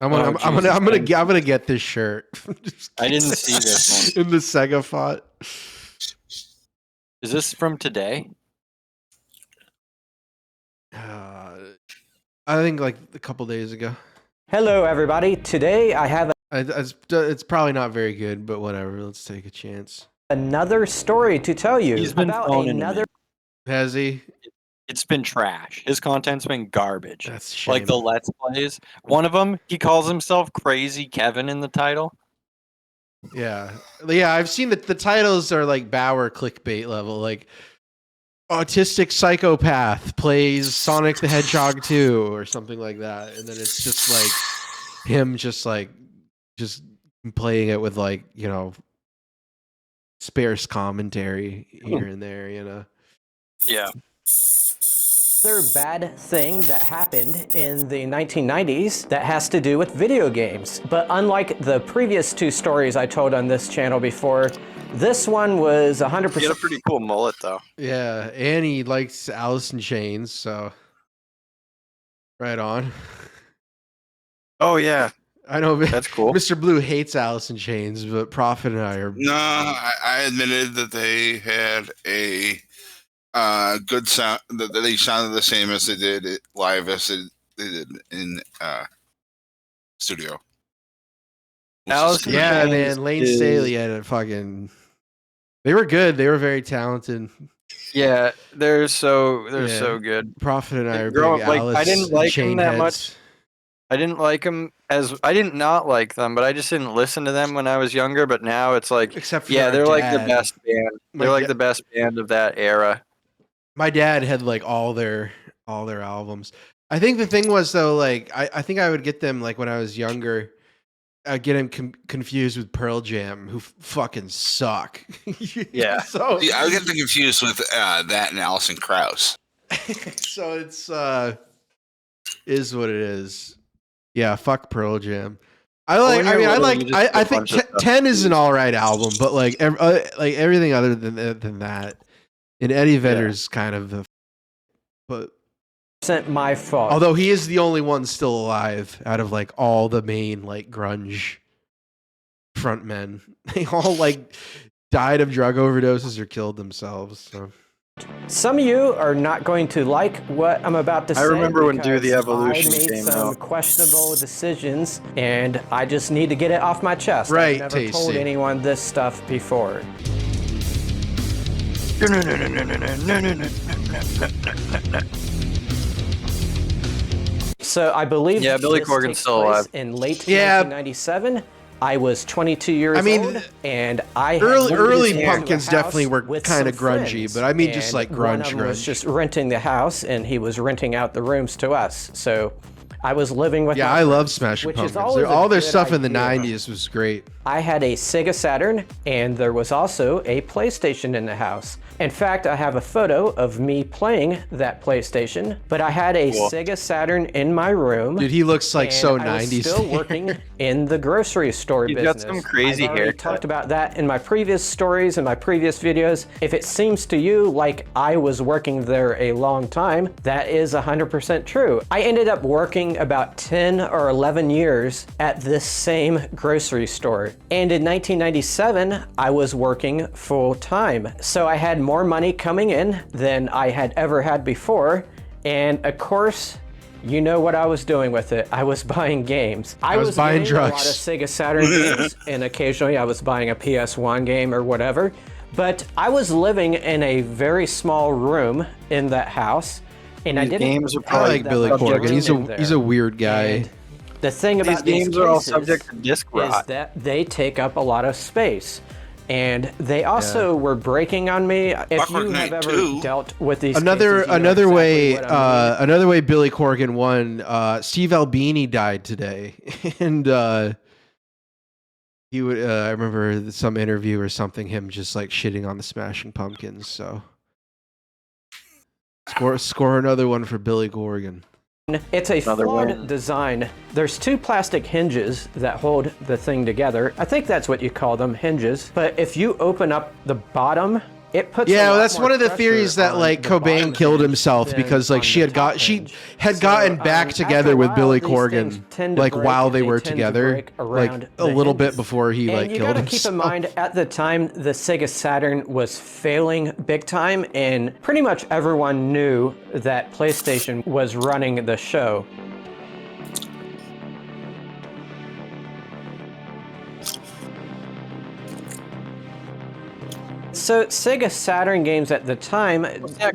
I'm gonna get this shirt. I didn't see this one. In the Sega font. Is this from today? I think like a couple days ago. Hello, everybody. Today I have It's probably not very good, but whatever. Let's take a chance. another story to tell you He's been about phoning another. Has he? It's been trash. His content's been garbage. That's a shame. Like the Let's Plays. One of them, he calls himself Crazy Kevin in the title. Yeah. I've seen that the titles are like Bauer clickbait level, like autistic psychopath plays Sonic the Hedgehog 2 or something like that, and then it's just like him just playing it with like, you know, sparse commentary here and there, you know. Yeah. Another bad thing that happened in the 1990s that has to do with video games. But unlike the previous two stories I told on this channel before, this one was 100%. He had a pretty cool mullet, though. Yeah, and he likes Alice in Chains, so right on. Oh, yeah. I know That's cool. Mr. Blue hates Alice in Chains, but Prophet and I are... No, I admitted that they had a good sound, that they sounded the same as they did it live as they did in studio. Alice in Yeah, Chains man, Lane is- Staley had a fucking... They were good. They were very talented. Yeah, they're so good. Prophet and I are Growing- big like, Alice I didn't like Chain them that heads. much. I didn't like them I did not like them, but I just didn't listen to them when I was younger. But now it's like, Except for yeah, our they're like the dad. best band. My They're like da- the best band of that era. My dad had like all their albums. I think the thing was though, like I think I would get them like when I was younger. I'd get him confused with Pearl Jam, who fucking suck. Yeah. So Yeah, I get them confused with that and Alison Krauss. so it's is what it is. Yeah, fuck Pearl Jam. I think 10 is an all right album, but like everything other than that, and Eddie Vedder's kind of but My fault. although he is the only one still alive out of like all the main like grunge frontmen. They all like died of drug overdoses or killed themselves. So Some of you are not going to like what I'm about to say. I remember when Do the because Evolution I made came some out. questionable decisions, and I just need to get it off my chest. Right, I've never told Tasty. anyone this stuff before. So I believe Billy this Corgan's takes still place alive. in late Yeah. 1997. I was 22 years I mean, old, and I had early moved into a Pumpkins house definitely were with kinda some grungy, friends, but I mean just and like one of grunge, them was grunge. just renting the house, and he was renting out the rooms to us. So I was living with. Yeah, my I love friends, Smashing which is Pumpkins. always a All their good stuff in the idea. 90s was great. I had a Sega Saturn, and there was also a PlayStation in the house. In fact, I have a photo of me playing that PlayStation, but I had a Cool. Sega Saturn in my room. Dude, he looks like and so I was 90s. still working in the grocery store He's business. got some crazy I've already haircut. talked about that in my previous stories and my previous videos. If it seems to you like I was working there a long time, that is 100% true. I ended up working about 10 or 11 years at this same grocery store. And in 1997, I was working full time. So I had more money coming in than I had ever had before. And of course, you know what I was doing with it. I was buying games. I was buying getting a lot of drugs. Sega Saturn games, and occasionally I was buying a PS1 game or whatever. But I was living in a very small room in that house, and I These didn't. games are I probably like that Billy much Corgan. room in He's a there. weird guy. And the thing about These games are all places subject to disc is rot. that they take up a lot of space. And they also were breaking on me. If Clockwork you have Knight ever 2. dealt with these Another cases, you know way exactly what I mean. another way Billy Corgan won. Steve Albini died today, and he would. I remember some interview or something. Him just like shitting on the Smashing Pumpkins. So score another one for Billy Corgan. It's a Another flawed win. design. There's two plastic hinges that hold the thing together. I think that's what you call them, hinges. But if you open up the bottom It puts Yeah, a well, lot that's more one of the pressure theres that on like the bottom Cobain killed hinge himself than because like on she the had top got she hinge. had So, gotten back after together a with while, Billy these things Corgan tend to like break, while and they they were tend to together, break like around a the little bit hinges. before he And like you killed gotta keep in himself. mind, at the time, the Sega Saturn was failing big time, and pretty much everyone knew that PlayStation was running the show. So Sega Saturn games at the time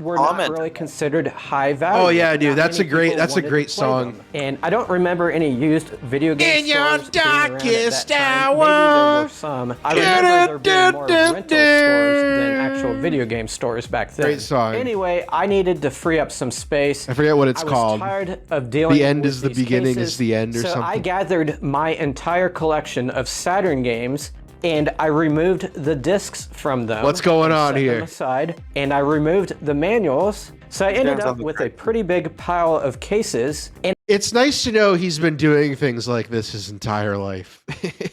were not comment? really considered high value. Oh yeah, dude, Not that's a many great people wanted to great play song. them. And I don't remember any used video game In your stores being around at darkest that time. Maybe there were hour. some. I remember there being more rental stores than actual video game stores back then. Great song. Anyway, I needed to free up some space. I forget what it's I was called. tired of dealing The end with is the these beginning cases, is the end or so I something. gathered my entire collection of Saturn games and I removed the discs from them. What's going and on set here? them aside, and I removed the manuals. So I ended up with a pretty big pile of cases. And It's nice to know he's been doing things like this his entire life.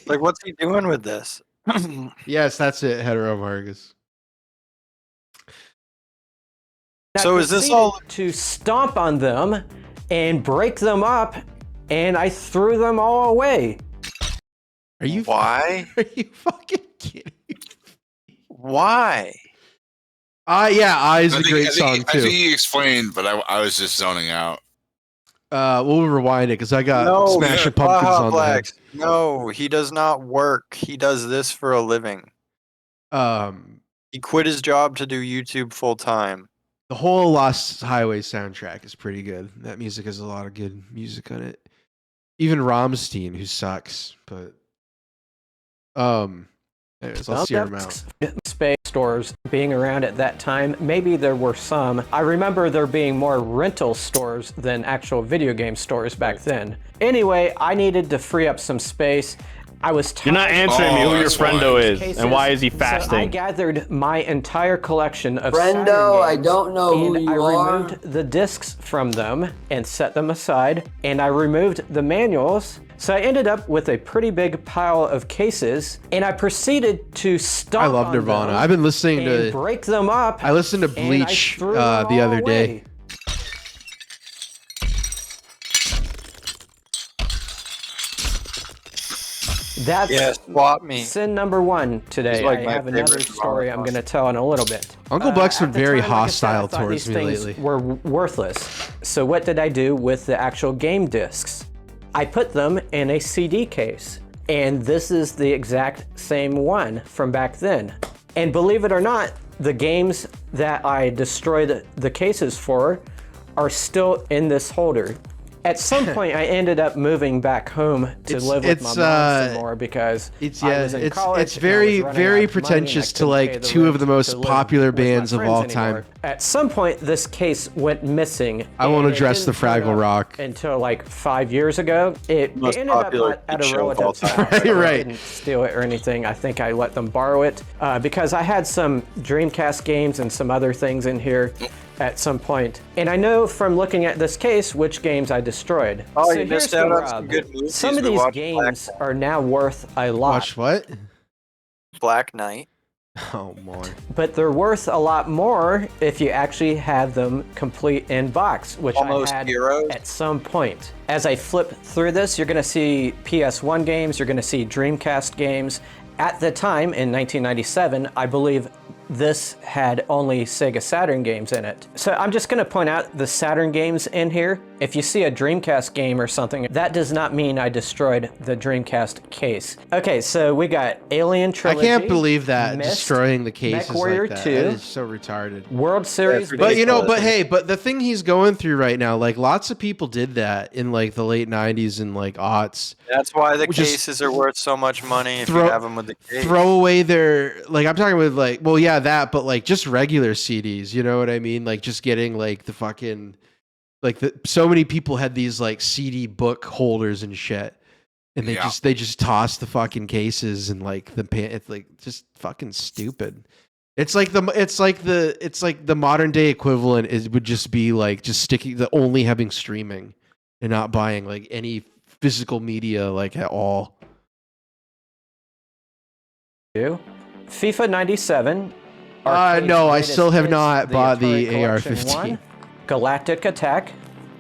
Like, what's he doing with this? Yes, that's it, Hetero Margus. I So is this proceeded all- to stomp on them and break them up, and I threw them all away. Are you Why? Are you fucking kidding? Why? Yeah, Eye's a I great song I think too. he explained, but I was just zoning out. We'll rewind it because I got No, Smashing Pumpkins Baja on the head. Blacks. No, he does not work. He does this for a living. The He quit his job to do YouTube full time. whole Lost Highway soundtrack is pretty good. That music has a lot of good music on it. Even Rammstein, who sucks, but anyways, I'll see him out. Space stores being around at that time. Maybe there were some. I remember there being more rental stores than actual video game stores back then. Anyway, I needed to free up some space. I was tired. You're not answering me who your that's friendo why. is, and why is he So I fasting? gathered my entire collection of Friendo, Saturn I games, don't know who and you I are. removed the discs from them and set them aside, and I removed the manuals. So I ended up with a pretty big pile of cases, and I proceeded to stomp I love on Nirvana. them I've been listening and to. break them up. I listened to and I Bleach threw them the all other day. away. That's Yeah, swap me. sin number one today. It's like I my have another favorite story I'm Nirvana going to tell in a little bit. Uncle Buck's been At the very time, like I said, I hostile thought towards these me things lately. were worthless. So what did I do with the actual game discs? I put them in a CD case. And this is the exact same one from back then. And believe it or not, the games that I destroyed the cases for are still in this holder. At some point, I ended up moving back home to live with my mom some more because I was in college. It's very pretentious to like two of the most popular bands of all time. At some point, this case went missing. I won't and it address the didn't turn Fraggle up Rock. until like 5 years ago. It Most ended up popular at a show of all relative's time. house. I Right. didn't steal it or anything. I think I let them borrow it because I had some Dreamcast games and some other things in here at some point. And I know from looking at this case which games I destroyed. Oh, So you missed here's the out on some rub. good movies. Some of We these watched games are now worth a lot. Watch what? Black Knight. Oh boy. But they're worth a lot more if you actually have them complete in box, which Almost I had Heroes. at some point. As I flip through this, you're going to see PS1 games, you're going to see Dreamcast games. At the time, in 1997, I believe this had only Sega Saturn games in it. So I'm just going to point out the Saturn games in here. If you see a Dreamcast game or something, that does not mean I destroyed the Dreamcast case. Okay, so we got Alien I Trilogy. can't believe that Myst, destroying the cases MechWarrior like that. 2. That is so retarded. World Series. Yeah, But you know, ridiculous. but hey, but the thing he's going through right now, like lots of people did that in like the late '90s and like aughts. That's why the Just cases are worth so much money if you throw- have them with the case. Throw away their like I'm talking with like well yeah that but like just regular CDs, you know what I mean? Like just getting like the fucking like the so many people had these like CD book holders and shit. And they Yeah. just toss the fucking cases and like it's like just fucking stupid. It's like the modern day equivalent is would just be like just sticking the only having streaming and not buying like any physical media like at all. FIFA 97, Arcade's No, I greatest still have hits, not bought the Atari Collection AR-15. 1, Galactic Attack,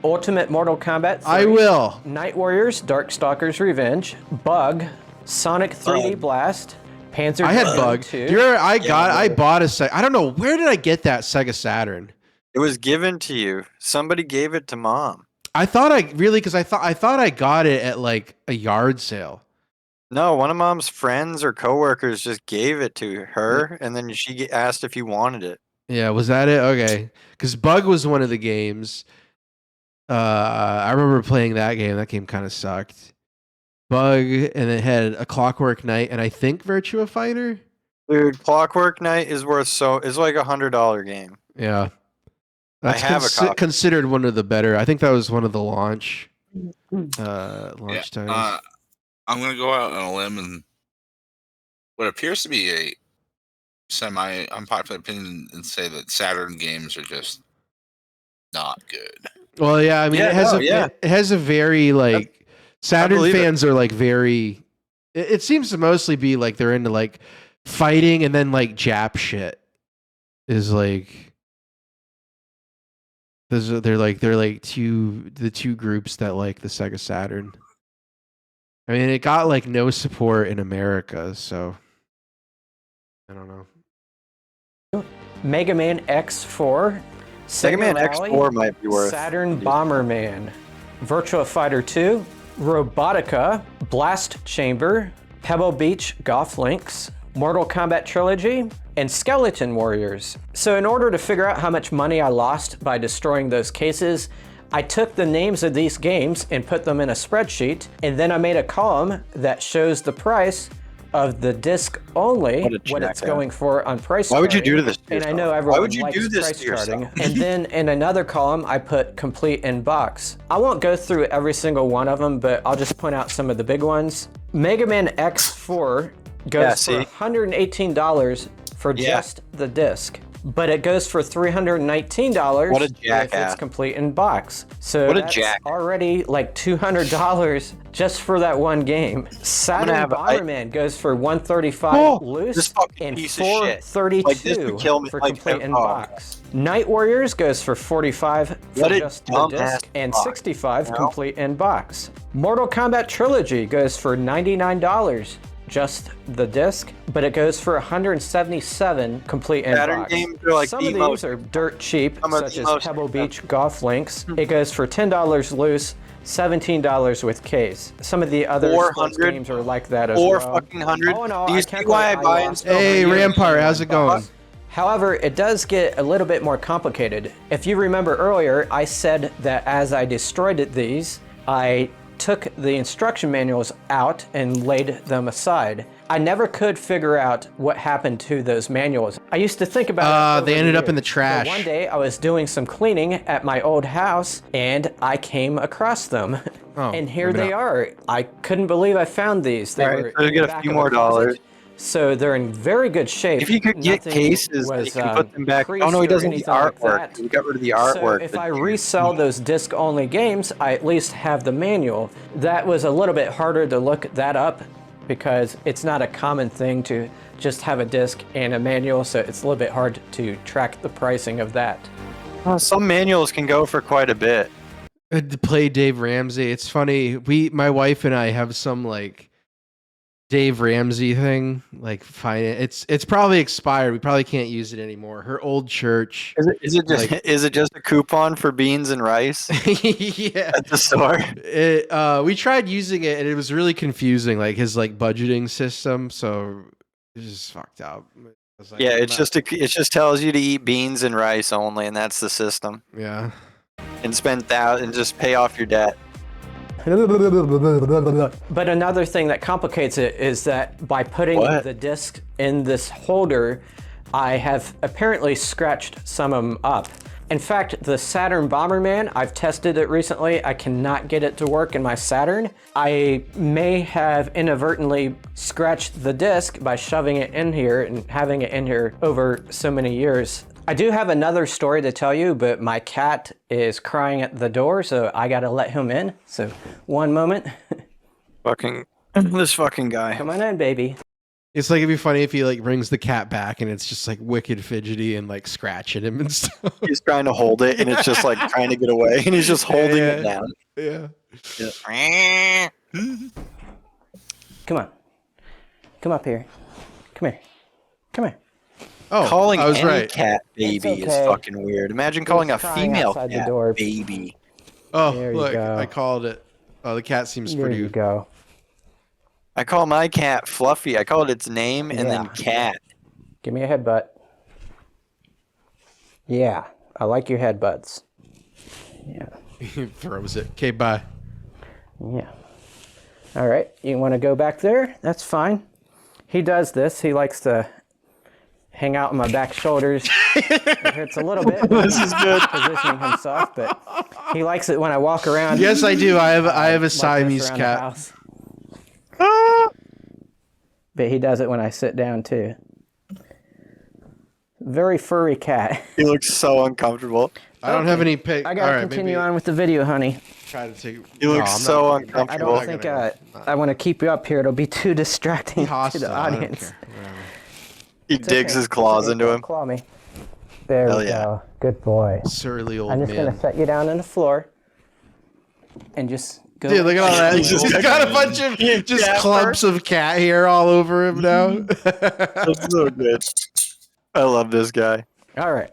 Ultimate Mortal Kombat 3, I will. Night Warriors, Darkstalkers Revenge, Bug, Sonic 3D Blast, Panzer I had Dragoon Bug. 2. I bought a I don't know, where did I get that Sega Saturn? It was given to you. Somebody gave it to Mom. I thought because I thought I got it at like a yard sale. No, one of Mom's friends or coworkers just gave it to her, and then she asked if you wanted it. Yeah, was that it? Okay. Because Bug was one of the games. I remember playing that game. That game kind of sucked. Bug, and it had A Clockwork Knight, and I think Virtua Fighter. Dude, Clockwork Knight is worth it's like $100 game. Yeah. That's have a copy. considered one of the better. I think that was one of the launch Yeah, titles. I'm going to go out on a limb and what appears to be a semi-unpopular opinion and say that Saturn games are just not good. Well, yeah, I mean, Yeah, it has a very like Saturn believe it. fans are like very. It seems to mostly be like they're into like fighting and then like Jap shit is like. They're like the two groups that like the Sega Saturn. I mean, it got like no support in America, so I don't know. Mega Man X4, Mega Man Rally, X4 might be worth. Saturn Bomberman, Virtua Fighter 2, Robotica, Blast Chamber, Pebble Beach Golf Links, Mortal Kombat Trilogy, and Skeleton Warriors. So in order to figure out how much money I lost by destroying those cases, I took the names of these games and put them in a spreadsheet, and then I made a column that shows the price of the disc only, what it's going for on price Why would you charting. do this to And I yourself? know Why everyone would you likes do this price to yourself? charting. And then in another column, I put complete in box. I won't go through every single one of them, but I'll just point out some of the big ones. Mega Man X4 goes for $118 for just the disc, but it goes for $319 What a if jackass. it's complete in box. So What a that's jack. already like $200 just for that one game. Saturn Bomberman goes for $135 loose this fucking and piece of shit. $432 Like, this would kill me, for like, complete in oh. box. Night Warriors goes for $45 for What a just the dumbass disc and fuck. $65 complete in box. Mortal Kombat Trilogy goes for $99 just the disc, but it goes for $177 complete in Saturn box. games are like Some the of most- these are dirt cheap, Some of such the as most Pebble expensive. Beach Golf Links. It goes for $10 loose, $17 with case. Some of the other sports 400 games are like that as Or well. fucking 100. Oh no, Do you I see can't why I believe buy lost and over Hey, years Rampart, in how's it one going? box. However, it does get a little bit more complicated. If you remember earlier, I said that as I destroyed these, I took the instruction manuals out and laid them aside. I never could figure out what happened to those manuals. I used to think about it. They over ended up in the years. trash. But one day I was doing some cleaning at my old house and I came across them. Oh, And here maybe they not. are. I couldn't believe I found these. They All right, were so in get the a back few of more closet. dollars. So they're in very good shape. If you could get Nothing cases, you was, can put them back. Oh creased no, he or doesn't the anything like artwork. that. We got rid of the So artwork. if I resell those disc-only games, I at least have the manual. That was a little bit harder to look that up because it's not a common thing to just have a disc and a manual, so it's a little bit hard to track the pricing of that. Some manuals can go for quite a bit. To play Dave Ramsey. It's funny. My wife and I have some like Dave Ramsey thing. Like, it's probably expired. We probably can't use it anymore. Her old church. Is it just is it just a coupon for beans and rice Yeah. at the store? We tried using it and it was really confusing. Like his like budgeting system. So it's just fucked up. I was like, Yeah, I'm it not- just tells you to eat beans and rice only, and that's the system. yeah. And spend and just pay off your debt. But another thing that complicates it is that by putting What? the disc in this holder, I have apparently scratched some of them up. In fact, the Saturn Bomberman, I've tested it recently. I cannot get it to work in my Saturn. I may have inadvertently scratched the disc by shoving it in here and having it in here over so many years. I do have another story to tell you, but my cat is crying at the door, so I gotta let him in. So one moment. Fucking this fucking guy. Come on in, baby. It's like it'd be funny if he like brings the cat back and it's just like wicked fidgety and like scratching him and stuff. He's trying to hold it, and it's just like trying to get away, and he's just holding it down. Yeah. Yeah. Come on. Come up here. Come here. Come here. Oh, Calling I was any right. cat baby okay. is fucking weird. Imagine calling a crying female outside the cat door. baby. Oh, There you look, go. I called it. Oh, the cat seems There pretty. you go. I call my cat Fluffy. I call it its name and then Yeah. cat. Give me a headbutt. Yeah, I like your headbutts. Yeah. He throws it. Okay, bye. Yeah. All right, you want to go back there? That's fine. He does this. He likes to hang out on my back shoulders. It hurts a little bit. This is good. Positioning himself, but he likes it when I walk around. Yes, I do. I have a like this Siamese around the cat. house. But he does it when I sit down too. Very furry cat. He looks so uncomfortable. I don't have any pic. I gotta continue on with the video, honey. Try to take. He looks so uncomfortable. I don't think I want to keep you up here. It'll be too distracting to the audience. He digs his claws into him. Claw me. There Hell we yeah. go. Good boy. Surly old I'm just man. gonna set you down on the floor and just go. Dude, look at all that. He's He's just got a bunch of just cat clumps of cat hair all over him now. That's so good. I love this guy. All right.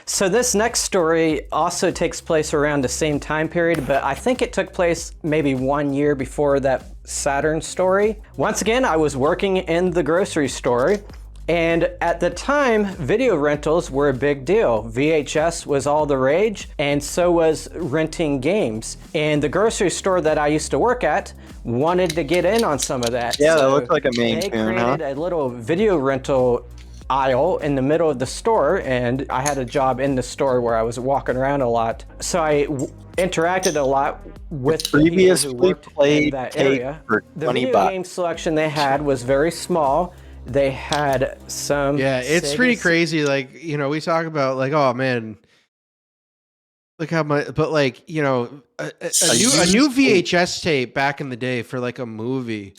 So this next story also takes place around the same time period, but I think it took place maybe 1 year before that Saturn story. Once again, I was working in the grocery store, and at the time, video rentals were a big deal. VHS was all the rage, and so was renting games. And the grocery store that I used to work at wanted to get in on some of that. Yeah, that So looked like a Maine they Coon, huh? created a little video rental aisle in the middle of the store, and I had a job in the store where I was walking around a lot. So I interacted a lot with the people who Previously worked in played that tape area. for The 20 video bucks. game selection they had was very small. They had some. Yeah, it's Sega pretty crazy. Like, you know, we talk about like, oh man, look how much, but like, you know, a new VHS tape back in the day for like a movie,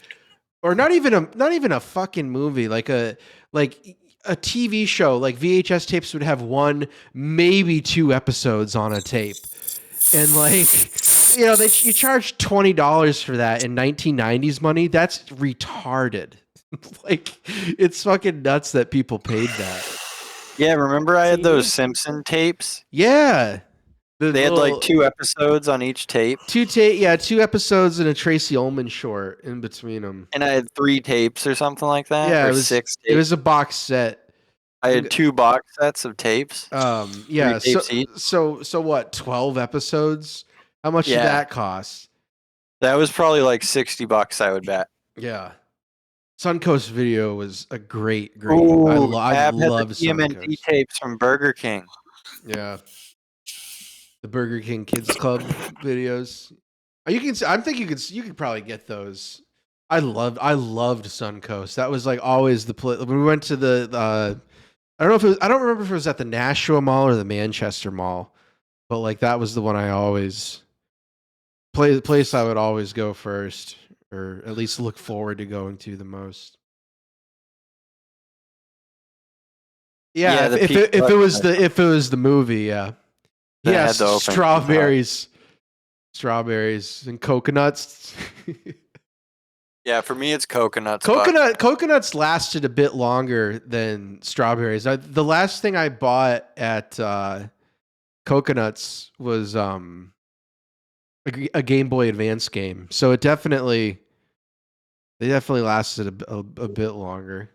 or not even a fucking movie, like a TV show. Like VHS tapes would have 1, maybe 2 episodes on a tape, and like, you know, you charge $20 for that in 1990s money. That's retarded. Like, it's fucking nuts that people paid that. Yeah, remember I had those Simpson tapes? Yeah. They had like 2 episodes on each tape. 2 episodes and a Tracy Ullman short in between them. And I had 3 tapes or something like that. Yeah, or it was 6 tapes. It was a box set. I had 2 box sets of tapes. Yeah. 3 tapes each. So what? 12 episodes? How much did that cost? That was probably like $60, I would bet. Yeah. Suncoast Video was a great. Ooh, I Ab had love the TMNT Suncoast. tapes from Burger King. Yeah. The Burger King Kids Club videos. You can. I think you could probably get those. I loved Suncoast. That was like always the play. When we went to the. I don't remember if it was at the Nashua Mall or the Manchester Mall, but like that was the one I always the place I would always go first, or at least look forward to going to the most. Yeah, Yeah, if it was the movie, yeah. That Yeah, had the open- strawberries and coconuts. Yeah, for me it's coconuts. but Coconuts lasted a bit longer than strawberries. The last thing I bought at Coconuts was a Game Boy Advance game. So they definitely lasted a bit longer.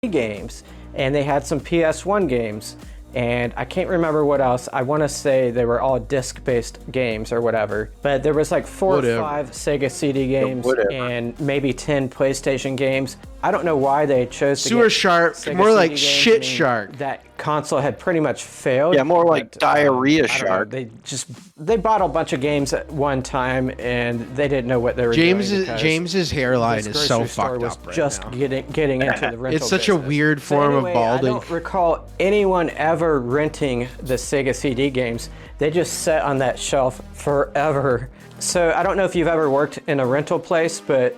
games, and they had some PS1 games, and I can't remember what else. I want to say they were all disc-based games or whatever, but there was like 4 Whatever. or 5 Sega CD games whatever. and maybe 10 PlayStation games. I don't know why they chose to Sewer get Shark, Sega more CD like games. Shit I mean, Shark. That console had pretty much failed. Yeah, more like but, Diarrhea I don't know, Shark. they bought a bunch of games at one time, and they didn't know what they were doing. because James's hairline this is so grocery store fucked was up right just now. getting into the rental It's such a business. weird But form anyway, of balding. I don't recall anyone ever renting the Sega CD games. They just sat on that shelf forever. So I don't know if you've ever worked in a rental place, but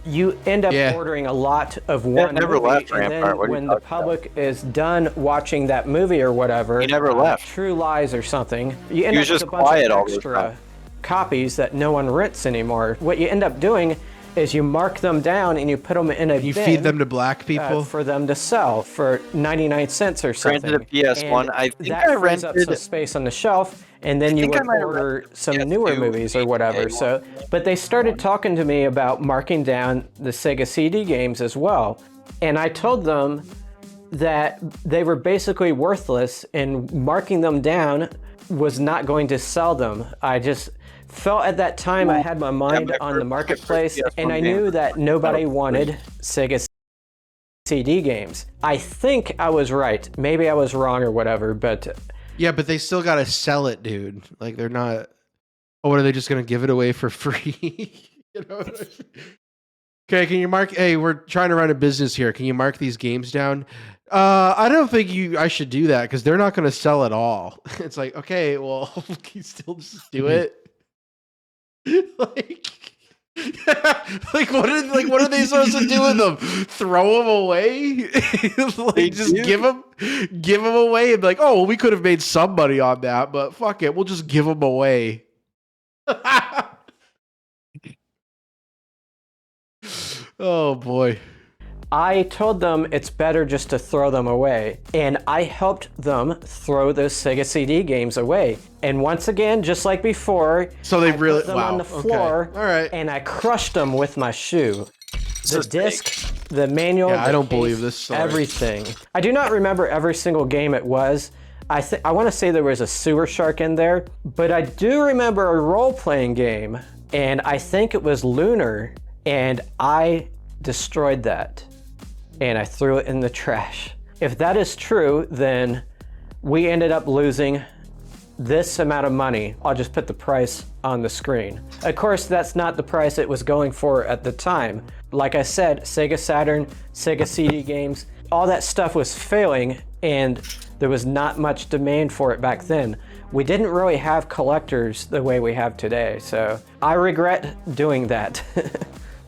You end up Yeah. ordering a lot of one never movie, left, and Rampart. then What are you when the talking about? public is done watching that movie or whatever, He never left. True Lies or something, you end He up was with just a bunch quiet of all the extra time. copies that no one rents anymore. What you end up doing is you mark them down and you put them in a You bin, feed them to black people. for them to sell for 99 cents or something. Rented a PS1. And I think that I frees up rented- some space on the shelf, and then you think I would might have order some PS2 newer movies or whatever. GTA So, but they started talking to me about marking down the Sega CD games as well, and I told them that they were basically worthless, and marking them down was not going to sell them. I just felt at that time I had my mind my on the first marketplace, PS1 and I game. knew that nobody wanted Sega CD games. I think I was right. Maybe I was wrong or whatever, but Yeah, but they still gotta sell it, dude. Like they're not. Oh, what are they just gonna give it away for free? You know. Okay, can you mark? Hey, we're trying to run a business here. Can you mark these games down? I don't think I should do that because they're not gonna sell at all. It's like, okay, well, can you still just do it? like. what are they supposed to do with them? Throw them away? They just do. give them away and be like, oh, well, we could have made some money on that, but fuck it, we'll just give them away. Oh boy. I told them it's better just to throw them away, and I helped them throw those Sega CD games away. And once again, just like before, So they I really put them wow. on the Okay. floor, All right. and I crushed them with my shoe. The is disc, the manual, Yeah, I the don't believe case, this story. everything. I do not remember every single game it was. I want to say there was a sewer shark in there, but I do remember a role-playing game, and I think it was Lunar, and I destroyed that, and I threw it in the trash. If that is true, then we ended up losing this amount of money. I'll just put the price on the screen. Of course, that's not the price it was going for at the time. Like I said, Sega Saturn, Sega CD games, all that stuff was failing, and there was not much demand for it back then. We didn't really have collectors the way we have today, so I regret doing that.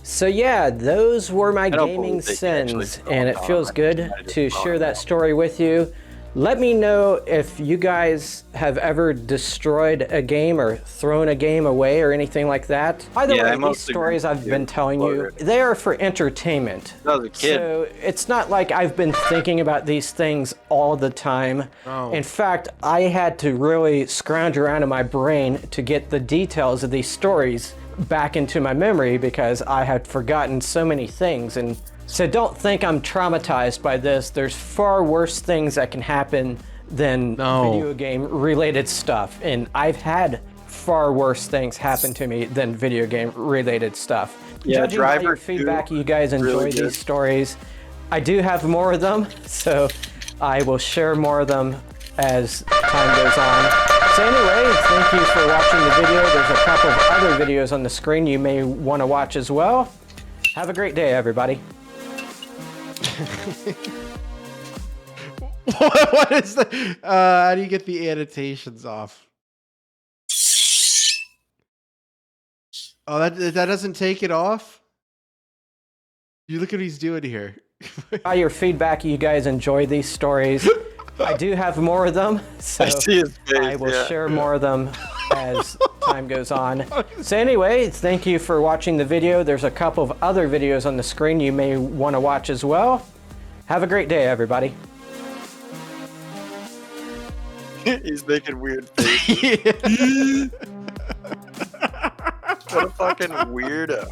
So yeah, those were my don't gaming believe they actually sins, throw and them it on. feels good I just to throw share them that story with you. Let me know if you guys have ever destroyed a game or thrown a game away or anything like that. Either Yeah, I way, these mostly stories I've been telling you, exploded. they are for entertainment. When I was a kid. So it's not like I've been thinking about these things all the time. Oh. In fact, I had to really scrounge around in my brain to get the details of these stories back into my memory because I had forgotten so many things. And so don't think I'm traumatized by this. There's far worse things that can happen than No. video game related stuff. And I've had far worse things happen to me than video game related stuff. Yeah, Judging by your Driver feedback, 2, you guys enjoy really these good. stories. I do have more of them, so I will share more of them as time goes on. So anyway, thank you for watching the video. There's a couple of other videos on the screen you may want to watch as well. Have a great day, everybody. What is the? How do you get the annotations off? Oh, that doesn't take it off. You look at what he's doing here. By your feedback, you guys enjoy these stories. I do have more of them, so I see his face. I will yeah. share more of them as time goes on. So anyway, thank you for watching the video. There's a couple of other videos on the screen you may want to watch as well. Have a great day, everybody. He's making weird faces. What a fucking weirdo.